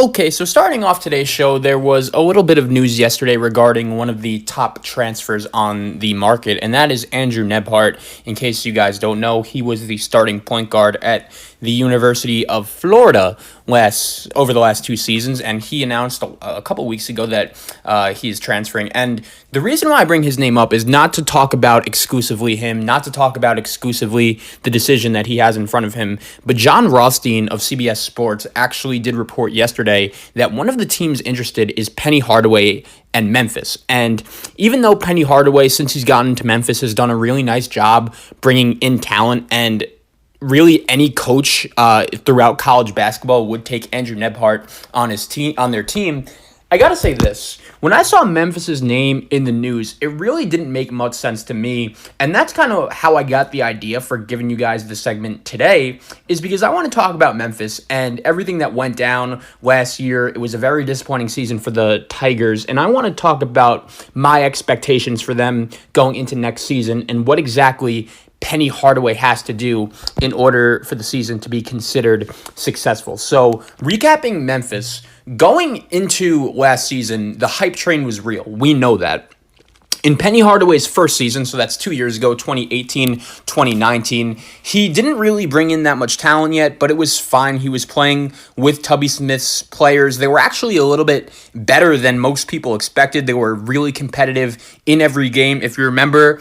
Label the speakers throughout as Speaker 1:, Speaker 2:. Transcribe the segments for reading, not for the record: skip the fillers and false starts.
Speaker 1: Okay, so starting off today's show, there was a little bit of news yesterday regarding one of the top transfers on the market, and that is Andrew Nembhard. In case you guys don't know, he was the starting point guard at the University of Florida over the last 2 seasons, and he announced a couple weeks ago that he is transferring. And the reason why I bring his name up is not to talk about exclusively him, not to talk about exclusively the decision that he has in front of him, but John Rothstein of CBS Sports actually did report yesterday that one of the teams interested is Penny Hardaway and Memphis. And even though Penny Hardaway, since he's gotten to Memphis, has done a really nice job bringing in talent, and really any coach throughout college basketball would take Andrew Nembhard on their team, I gotta say this. When I saw Memphis's name in the news, it really didn't make much sense to me, and that's kind of how I got the idea for giving you guys this segment today, is because I want to talk about Memphis and everything that went down last year. It was a very disappointing season for the Tigers, and I want to talk about my expectations for them going into next season and what exactly Penny Hardaway has to do in order for the season to be considered successful. So, recapping Memphis, going into last season, the hype train was real. We know that. In Penny Hardaway's first season, so that's 2 years ago, 2018, 2019, he didn't really bring in that much talent yet, but it was fine. He was playing with Tubby Smith's players. They were actually a little bit better than most people expected. They were really competitive in every game. If you remember,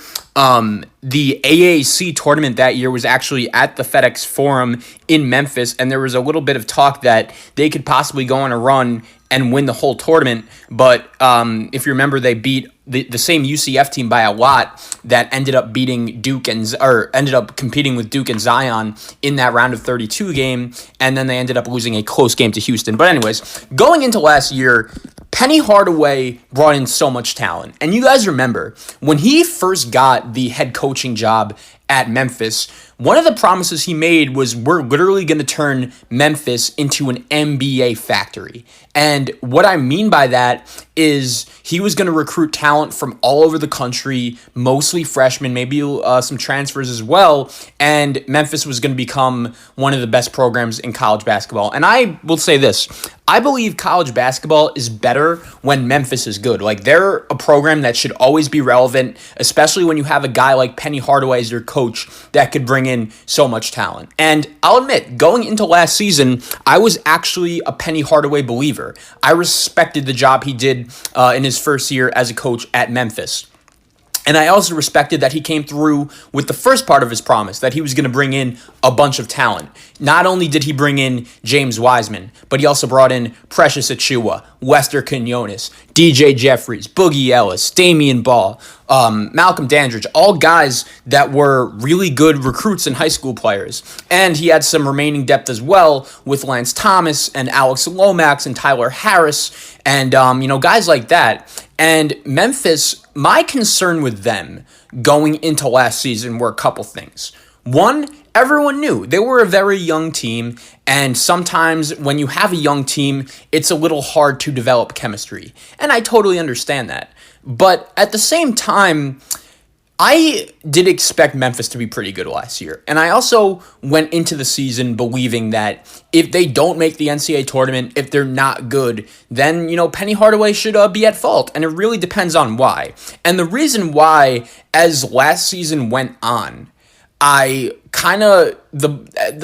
Speaker 1: the AAC tournament that year was actually at the FedEx Forum in Memphis, and there was a little bit of talk that they could possibly go on a run and win the whole tournament. But if you remember, they beat the same UCF team by a lot that ended up beating ended up competing with Duke and Zion in that round of 32 game, and then they ended up losing a close game to Houston. But anyways, going into last year, Penny Hardaway brought in so much talent. And you guys remember, when he first got the head coaching job at Memphis, one of the promises he made was, we're literally going to turn Memphis into an NBA factory. And what I mean by that is he was going to recruit talent from all over the country, mostly freshmen, maybe some transfers as well, and Memphis was going to become one of the best programs in college basketball. And I will say this, I believe college basketball is better when Memphis is good. Like, they're a program that should always be relevant, especially when you have a guy like Penny Hardaway as your coach that could bring in so much talent. And I'll admit, going into last season, I was actually a Penny Hardaway believer. I respected the job he did in his first year as a coach at Memphis. And I also respected that he came through with the first part of his promise, that he was going to bring in a bunch of talent. Not only did he bring in James Wiseman, but he also brought in Precious Achiuwa, Wester Quinones, DJ Jeffries, Boogie Ellis, Damian Ball, Malcolm Dandridge, all guys that were really good recruits and high school players. And he had some remaining depth as well with Lance Thomas and Alex Lomax and Tyler Harris and, guys like that. And Memphis, my concern with them going into last season were a couple things. One, everyone knew they were a very young team, and sometimes when you have a young team, it's a little hard to develop chemistry. And I totally understand that. But at the same time, I did expect Memphis to be pretty good last year. And I also went into the season believing that if they don't make the NCAA tournament, if they're not good, then, Penny Hardaway should be at fault. And it really depends on why. And the reason why, as last season went on, the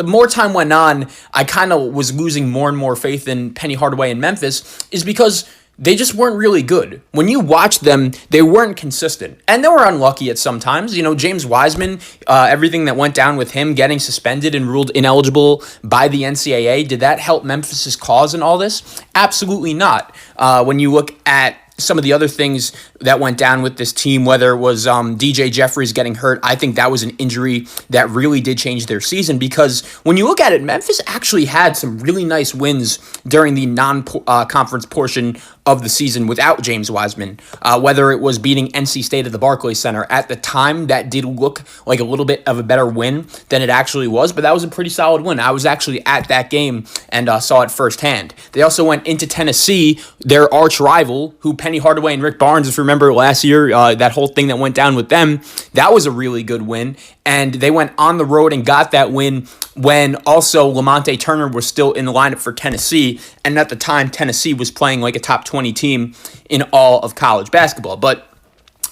Speaker 1: more time went on, I kind of was losing more and more faith in Penny Hardaway and Memphis, is because they just weren't really good. When you watch them, they weren't consistent. And they were unlucky at some times. James Wiseman, everything that went down with him getting suspended and ruled ineligible by the NCAA, did that help Memphis's cause in all this? Absolutely not. When you look at some of the other things that went down with this team, whether it was DJ Jeffries getting hurt, I think that was an injury that really did change their season, because when you look at it, Memphis actually had some really nice wins during the non-conference portion of the season without James Wiseman, whether it was beating NC State at the Barclays Center. At the time, that did look like a little bit of a better win than it actually was, but that was a pretty solid win. I was actually at that game and saw it firsthand. They also went into Tennessee, their arch rival, who Penny Hardaway and Rick Barnes, if you remember last year, that whole thing that went down with them, that was a really good win. And they went on the road and got that win when also Lamonte Turner was still in the lineup for Tennessee. And at the time, Tennessee was playing like a top 20 team in all of college basketball. But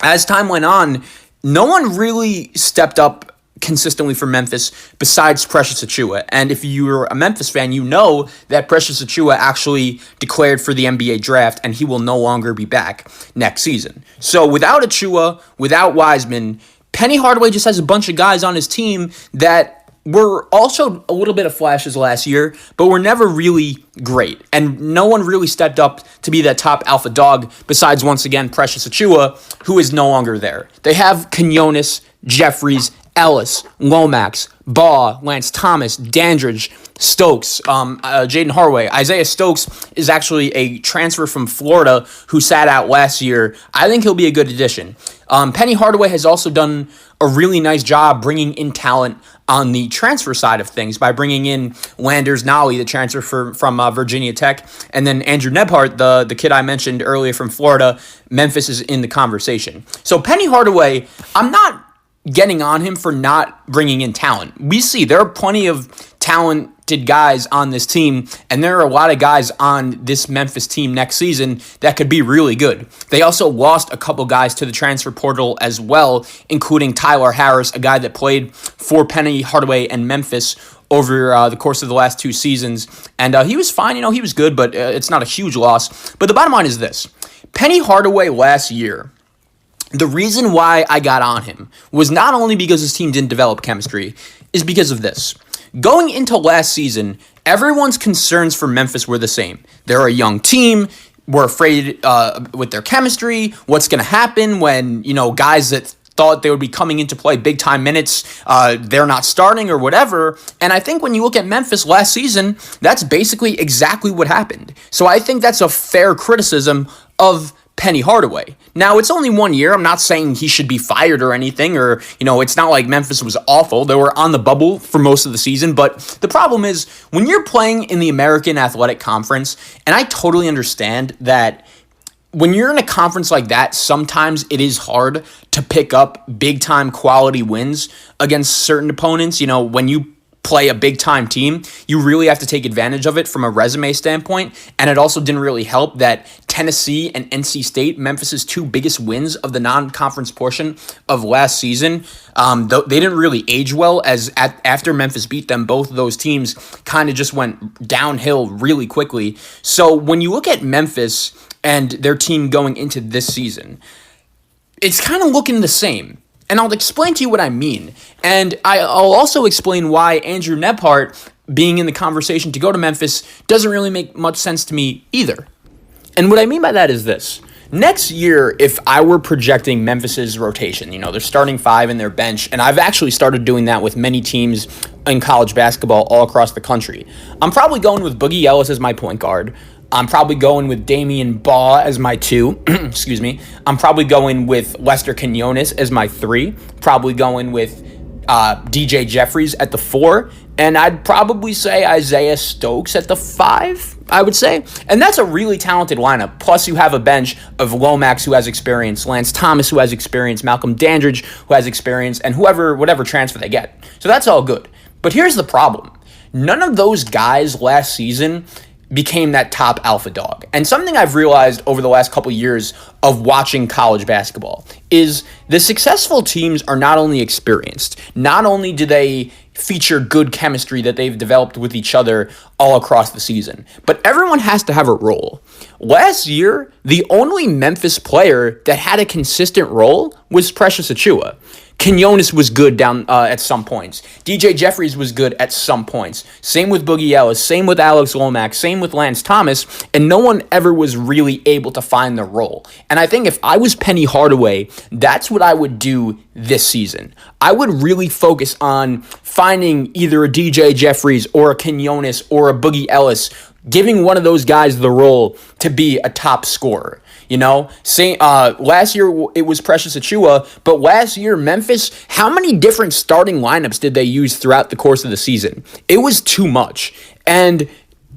Speaker 1: as time went on, no one really stepped up consistently for Memphis besides Precious Achiuwa. And if you're a Memphis fan, you know that Precious Achiuwa actually declared for the NBA draft, and he will no longer be back next season. So without Achiuwa, without Wiseman, Penny Hardaway just has a bunch of guys on his team that were also a little bit of flashes last year, but were never really great. And no one really stepped up to be that top alpha dog besides, once again, Precious Achiuwa, who is no longer there. They have Quinones, Jeffries, Ellis, Lomax, Baugh, Lance Thomas, Dandridge, Stokes, Jaden Harway. Isaiah Stokes is actually a transfer from Florida who sat out last year. I think he'll be a good addition. Penny Hardaway has also done a really nice job bringing in talent on the transfer side of things by bringing in Landers Nolly, the transfer from Virginia Tech, and then Andrew Nembhard, the kid I mentioned earlier from Florida. Memphis is in the conversation. So Penny Hardaway, I'm not getting on him for not bringing in talent. We see there are plenty of talented guys on this team, and there are a lot of guys on this Memphis team next season that could be really good. They also lost a couple guys to the transfer portal as well, including Tyler Harris, a guy that played for Penny Hardaway and Memphis over the course of the last 2 seasons. And he was fine, he was good, but it's not a huge loss. But the bottom line is this. Penny Hardaway last year, the reason why I got on him was not only because his team didn't develop chemistry, is because of this. Going into last season, everyone's concerns for Memphis were the same. They're a young team. We're afraid with their chemistry. What's going to happen when, guys that thought they would be coming into play big-time minutes, they're not starting or whatever. And I think when you look at Memphis last season, that's basically exactly what happened. So I think that's a fair criticism of Penny Hardaway. Now, it's only 1 year. I'm not saying he should be fired or anything, or, it's not like Memphis was awful. They were on the bubble for most of the season, but the problem is when you're playing in the American Athletic Conference, and I totally understand that when you're in a conference like that, sometimes it is hard to pick up big-time quality wins against certain opponents. When you play a big-time team, you really have to take advantage of it from a resume standpoint. And it also didn't really help that Tennessee and NC State, Memphis' 2 biggest wins of the non-conference portion of last season, they didn't really age well, as after Memphis beat them, both of those teams kind of just went downhill really quickly. So when you look at Memphis and their team going into this season, it's kind of looking the same. And I'll explain to you what I mean. And I'll also explain why Andrew Nembhard being in the conversation to go to Memphis doesn't really make much sense to me either. And what I mean by that is this. Next year, if I were projecting Memphis's rotation, they're starting 5 in their bench, and I've actually started doing that with many teams in college basketball all across the country. I'm probably going with Boogie Ellis as my point guard. I'm probably going with Damian Baugh as my 2. Excuse me. I'm probably going with Lester Quinones as my 3. Probably going with DJ Jeffries at the 4. And I'd probably say Isaiah Stokes at the 5, I would say. And that's a really talented lineup. Plus, you have a bench of Lomax, who has experience, Lance Thomas, who has experience, Malcolm Dandridge, who has experience, and whatever transfer they get. So that's all good. But here's the problem. None of those guys last season became that top alpha dog. And something I've realized over the last couple of years of watching college basketball is the successful teams are not only experienced, not only do they feature good chemistry that they've developed with each other all across the season, but everyone has to have a role. Last year, the only Memphis player that had a consistent role was Precious Achiuwa. Quinones was good down at some points. DJ Jeffries was good at some points. Same with Boogie Ellis. Same with Alex Lomax. Same with Lance Thomas. And no one ever was really able to find the role. And I think if I was Penny Hardaway, that's what I would do this season. I would really focus on finding either a DJ Jeffries or a Quinones or a Boogie Ellis, giving one of those guys the role to be a top scorer. Last year it was Precious Achiuwa, but last year Memphis, how many different starting lineups did they use throughout the course of the season? It was too much. And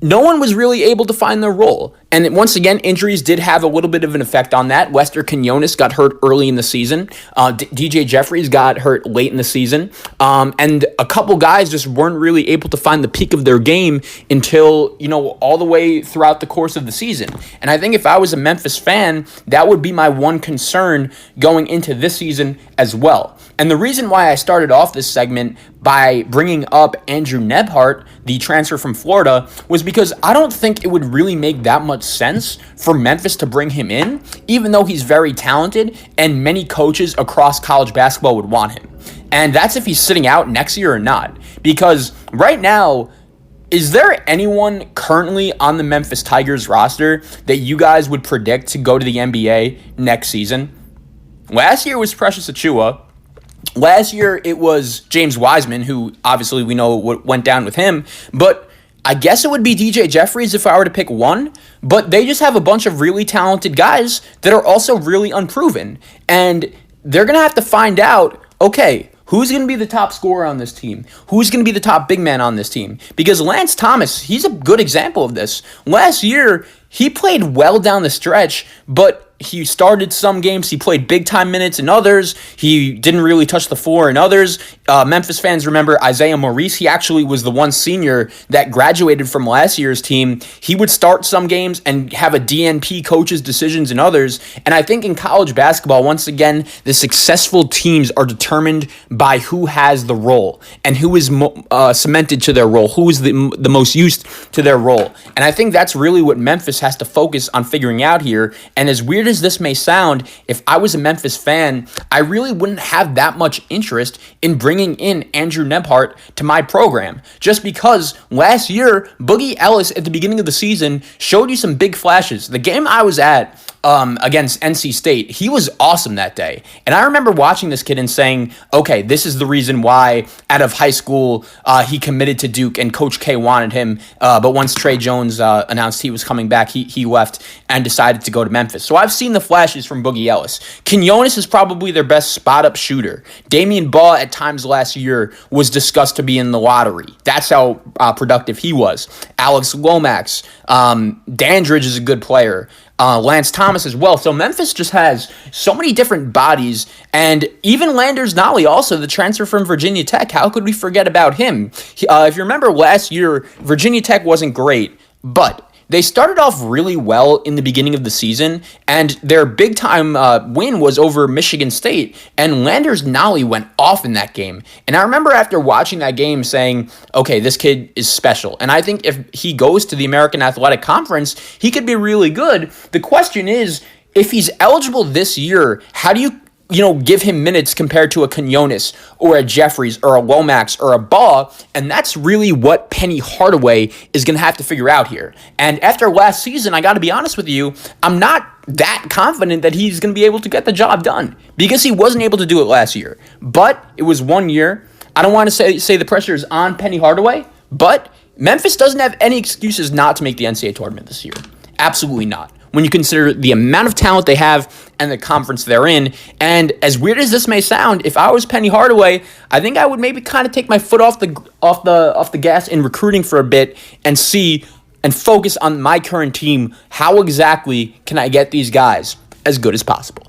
Speaker 1: no one was really able to find their role. And once again, injuries did have a little bit of an effect on that. Lester Quinones got hurt early in the season. DJ Jeffries got hurt late in the season. And a couple guys just weren't really able to find the peak of their game until, all the way throughout the course of the season. And I think if I was a Memphis fan, that would be my one concern going into this season as well. And the reason why I started off this segment by bringing up Andrew Nembhard, the transfer from Florida, was because I don't think it would really make that much sense for Memphis to bring him in, even though he's very talented and many coaches across college basketball would want him. And that's if he's sitting out next year or not. Because right now, is there anyone currently on the Memphis Tigers roster that you guys would predict to go to the NBA next season? Last year was Precious Achiuwa. Last year it was James Wiseman, who obviously we know what went down with him. But I guess it would be DJ Jeffries if I were to pick one. But they just have a bunch of really talented guys that are also really unproven. And they're going to have to find out, okay, who's going to be the top scorer on this team? Who's going to be the top big man on this team? Because Lance Thomas, he's a good example of this. Last year, he played well down the stretch, but he started some games. He played big-time minutes in others. He didn't really touch the floor in others. Memphis fans remember Isaiah Maurice. He actually was the one senior that graduated from last year's team. He would start some games and have a DNP coach's decisions in others. And I think in college basketball, once again, the successful teams are determined by who has the role and who is cemented to their role, who is the most used to their role. And I think that's really what Memphis has to focus on figuring out here. And as weird as this may sound, if I was a Memphis fan, I really wouldn't have that much interest in bringing in Andrew Nembhard to my program, just because last year, Boogie Ellis at the beginning of the season showed you some big flashes. The game I was at against NC State, he was awesome that day. And I remember watching this kid and saying, okay, this is the reason why out of high school he committed to Duke and Coach K wanted him. But once Trey Jones announced he was coming back, he left and decided to go to Memphis. So I've seen the flashes from Boogie Ellis. Quinones is probably their best spot-up shooter. Damian Baugh at times last year was discussed to be in the lottery. That's how productive he was. Alex Lomax, Dandridge is a good player. Lance Thomas as well. So Memphis just has so many different bodies, and even Landers Nolly, also the transfer from Virginia Tech. How could we forget about him? If you remember last year, Virginia Tech wasn't great, but they started off really well in the beginning of the season, and their big-time win was over Michigan State, and Landers Nolly went off in that game. And I remember after watching that game saying, okay, this kid is special. And I think if he goes to the American Athletic Conference, he could be really good. The question is, if he's eligible this year, how do you give him minutes compared to a Quinones or a Jeffries or a Lomax or a Baugh? And that's really what Penny Hardaway is going to have to figure out here. And after last season, I got to be honest with you, I'm not that confident that he's going to be able to get the job done because he wasn't able to do it last year. But it was 1 year. I don't want to say the pressure is on Penny Hardaway, but Memphis doesn't have any excuses not to make the NCAA tournament this year. Absolutely not, when you consider the amount of talent they have and the conference they're in. And as weird as this may sound, if I was Penny Hardaway, I think I would maybe kind of take my foot off the gas in recruiting for a bit and see and focus on my current team. How exactly can I get these guys as good as possible?